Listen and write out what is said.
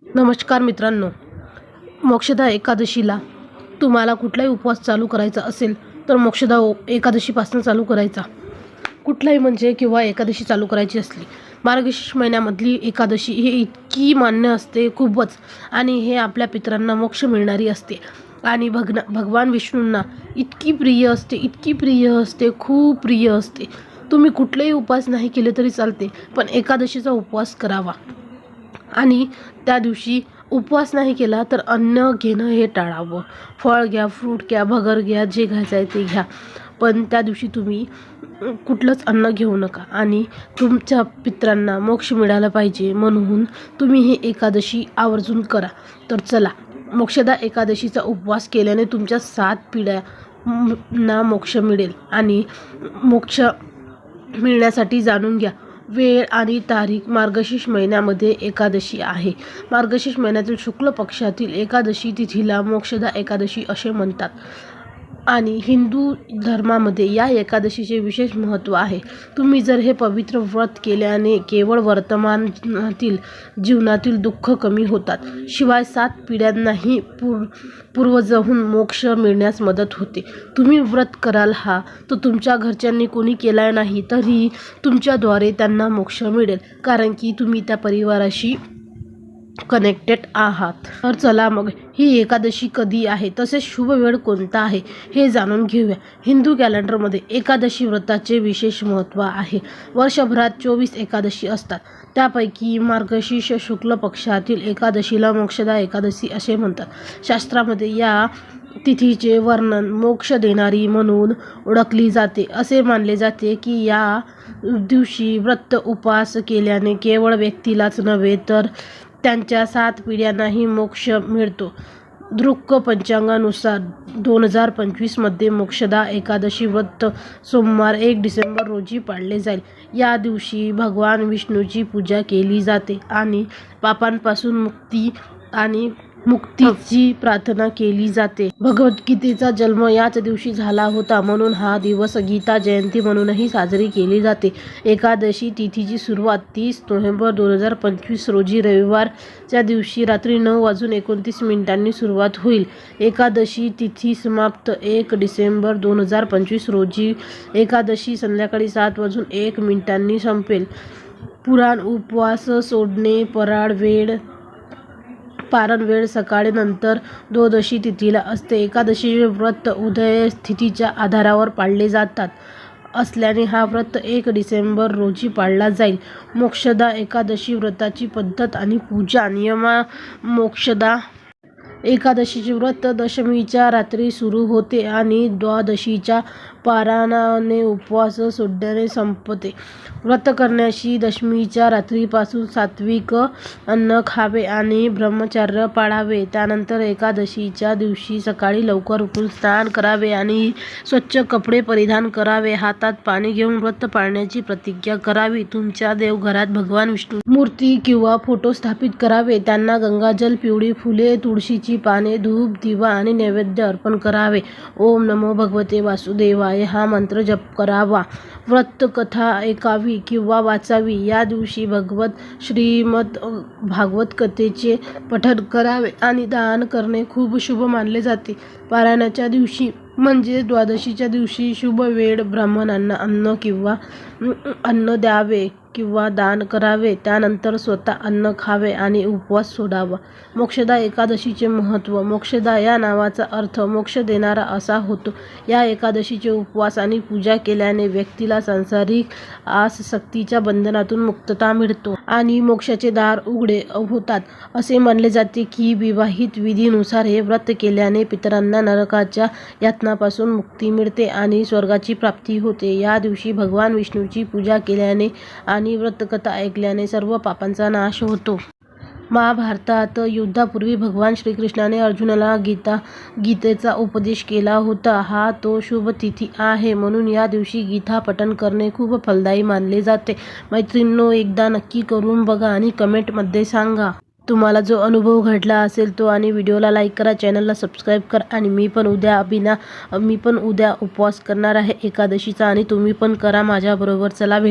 नमस्कार मित्रांनो, मोक्षदा एकादशीला तुम्हाला कुठलाही उपवास चालू करायचा असेल तर मोक्षदा एकादशीपासून चालू करायचा. कुठलाही म्हणजे किंवा एकादशी चालू करायची असली, मार्गशीर्ष महिन्यामधली एकादशी ही इतकी मान्य असते खूपच, आणि हे आपल्या पितरांना मोक्ष मिळणारी असते आणि भगवान विष्णूंना इतकी प्रिय असते, इतकी प्रिय असते, खूप प्रिय असते. तुम्ही कुठलेही उपवास नाही केले तरी चालते, पण एकादशीचा उपवास करावा. आणि त्या दिवशी उपवास नाही केला तर अन्न घेणं हे टाळावं. फळ घ्या, फ्रूट घ्या, भगर घ्या, जे घ्यायचं आहे ते घ्या, पण त्या दिवशी तुम्ही कुठलंच अन्न घेऊ नका. आणि तुमच्या पितरांना मोक्ष मिळाला पाहिजे म्हणून तुम्ही ही एकादशी आवर्जून करा. तर चला, मोक्षदा एकादशीचा उपवास केल्याने तुमच्या 7 पिढ्यांना मोक्ष मिळेल. आणि मोक्ष मिळण्यासाठी जाणून घ्या वेळ आणि तारीख. मार्गशीर्ष महिन्यामध्ये एकादशी आहे. मार्गशीर्ष महिन्यातील शुक्ल पक्षातील एकादशी तिथीला मोक्षदा एकादशी असे म्हणतात. आणि हिंदू धर्मामध्ये या एकादशीचे विशेष महत्त्व आहे. तुम्ही जर हे पवित्र व्रत केल्याने केवळ वर्तमानातील जीवनातील दुःख कमी होतात, शिवाय 7 पिढ्यांनाही पूर्वजहून मोक्ष मिळण्यास मदत होते. तुम्ही व्रत कराल हा तर तुमच्या घरच्यांनी कोणी केला नाही तरी तुमच्याद्वारे त्यांना मोक्ष मिळेल, कारण की तुम्ही त्या परिवाराशी कनेक्टेड आहात. तर चला मग, ही एकादशी कधी आहे तसेच शुभ वेळ कोणता आहे हे जाणून घेऊया. हिंदू कॅलेंडरमध्ये एकादशी व्रताचे विशेष महत्त्व आहे. वर्षभरात 24 एकादशी असतात. त्यापैकी मार्गशीर्ष शुक्ल पक्षातील एकादशीला मोक्षदा एकादशी असे म्हणतात. शास्त्रामध्ये या तिथीचे वर्णन मोक्ष देणारी म्हणून ओळखली जाते. असे मानले जाते की या दिवशी व्रत उपवास केल्याने केवळ व्यक्तीलाच नव्हे तर त्यांच्या 7 पिढ्यांनाही मोक्ष मिळतो. दृक पंचांगानुसार 2025 मध्ये मोक्षदा एकादशी व्रत सोमवार 1 डिसेंबर रोजी पाळले जाईल. या दिवशी भगवान विष्णूची पूजा केली जाते आणि पापांपासून मुक्ती आणि मुक्तीची प्रार्थना केली जाते. भगवद्गीतेचा जन्म याच दिवशी झाला होता, म्हणून हा दिवस गीता जयंती म्हणूनही साजरी केली जाते. एकादशी तिथीची सुरुवात 30 नोव्हेंबर 2025 रोजी रविवारच्या दिवशी रात्री 9:29 सुरुवात होईल. एकादशी तिथी समाप्त 1 डिसेंबर 2025 रोजी एकादशी संध्याकाळी 7:01 संपेल. पुराण उपवास सोडणे. पारण वेळ सकाळी नंतर द्वादशी तिथीला असते. एकादशीचे व्रत उदय तिथीच्या आधारावर पाळले जातात असल्याने हा व्रत 1 डिसेंबर रोजी पाळला जाईल. मोक्षदा एकादशी व्रताची पद्धत आणि पूजा नियम. मोक्षदा एकादशीचे व्रत दशमीच्या रात्री सुरू होते आणि द्वादशीच्या पारायणाने उपवास सोडण्याने संपते. व्रत करण्याशी दशमीच्या रात्रीपासून सात्विक अन्न खावे आणि ब्रह्मचर्य पाळावे. त्यानंतर एकादशीच्या दिवशी सकाळी लवकर उठून स्नान करावे आणि स्वच्छ कपडे परिधान करावे. हातात पाणी घेऊन व्रत पाळण्याची प्रतिज्ञा करावी. तुमच्या देवघरात भगवान विष्णू मूर्ती किंवा फोटो स्थापित करावे. त्यांना गंगाजल, पिवळी फुले, तुळशीची पाने, धूप, दिवा आणि नैवेद्य अर्पण करावे. ओम नमो भगवते वासुदेवाय हा मंत्र जप करावा. व्रत कथा ऐकावी किंवा वाचावी. या दिवशी श्रीमद भागवत कथेचे पठण करावे आणि दान करणे खूप शुभ मानले जाते. पारायणाच्या दिवशी म्हणजे द्वादशीच्या दिवशी शुभ वेळ ब्राह्मणांना अन्न द्यावे किंवा दान करावे. त्यानंतर स्वतः अन्न खावे आणि उपवास सोडावा. मोक्षदा एकादशीचे महत्त्व. मोक्षदा या नावाचा अर्थ मोक्ष देणारा असा होतो. या एकादशीचे उपवास आणि पूजा केल्याने व्यक्तीला सांसारिक आसक्तीच्या बंधनातून मुक्तता मिळतो आणि मोक्षाचे दार उघडे होतात. असे मानले जाते की विवाहित विधीनुसार हे व्रत केल्याने पितरांना नरकाच्या यातनापासून मुक्ती मिळते आणि स्वर्गाची प्राप्ती होते. या दिवशी भगवान विष्णूची पूजा केल्याने आणि व्रतकथा ऐकल्याने सर्व पापांचा नाश होतो. महाभारतात युद्धापूर्वी भगवान श्रीकृष्णाने अर्जुनाला गीतेचा उपदेश केला होता. हा तो शुभ तिथी आहे, म्हणून या दिवशी गीता पठण करणे खूप फलदायी मानले जाते. मैत्रिणींनो, एकदा नक्की करून बघा आणि कमेंटमध्ये सांगा तुम्हाला जो अनुभव घडला असेल तो. आणि व्हिडिओला लाईक करा, चॅनलला सबस्क्राईब करा. आणि मी पण उद्या उपवास करणार आहे एकादशीचा, आणि तुम्ही पण करा माझ्याबरोबर. चला भेट.